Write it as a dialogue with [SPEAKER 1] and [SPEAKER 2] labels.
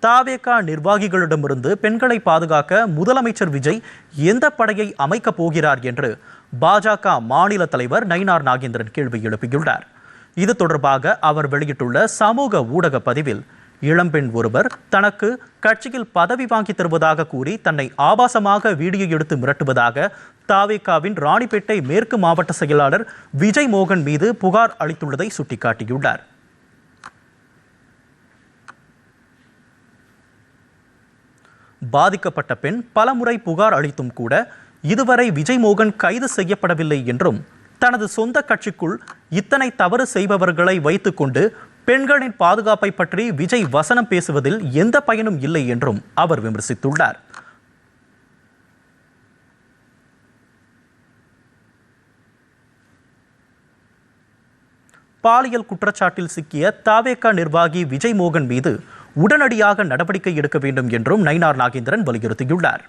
[SPEAKER 1] தாவேகா நிர்வாகிகளிடமிருந்து பெண்களை பாதுகாக்க முதலமைச்சர் விஜய் எந்த படையை அமைக்கப் போகிறார் என்று பாஜக மாநில தலைவர் நயினார் நாகேந்திரன் கேள்வி எழுப்பியுள்ளார். இது தொடர்பாக அவர் வெளியிட்டுள்ள சமூக ஊடக பதிவில், இளம்பெண் ஒருவர் தனக்கு கட்சியில் பதவி வாங்கி தருவதாக கூறி தன்னை ஆபாசமாக வீடியோ எடுத்து மிரட்டுவதாக தாவேகாவின் ராணிப்பேட்டை மேற்கு மாவட்ட செயலாளர் விஜய் மோகன் மீது புகார் அளித்துள்ளதை சுட்டிக்காட்டியுள்ளார். பாதிக்கப்பட்ட பெண் பலமுறை புகார் அளித்தும் கூட இதுவரை விஜய் மோகன் கைது செய்யப்படவில்லை என்றும், தனது சொந்த கட்சிக்குள் இத்தனை தவறு செய்பவர்களை வைத்துக்கொண்டு பெண்களின் பாதுகாப்பை பற்றி விஜய் வசனம் பேசுவதில் எந்த பயனும் இல்லை என்றும் அவர் விமர்சித்துள்ளார். பாலியல் குற்றச்சாட்டில் சிக்கிய தாவேகா நிர்வாகி விஜய் மோகன் மீது உடனடியாக நடவடிக்கை எடுக்க வேண்டும் என்றும் நயினார் நாகேந்திரன் வலியுறுத்தியுள்ளார்.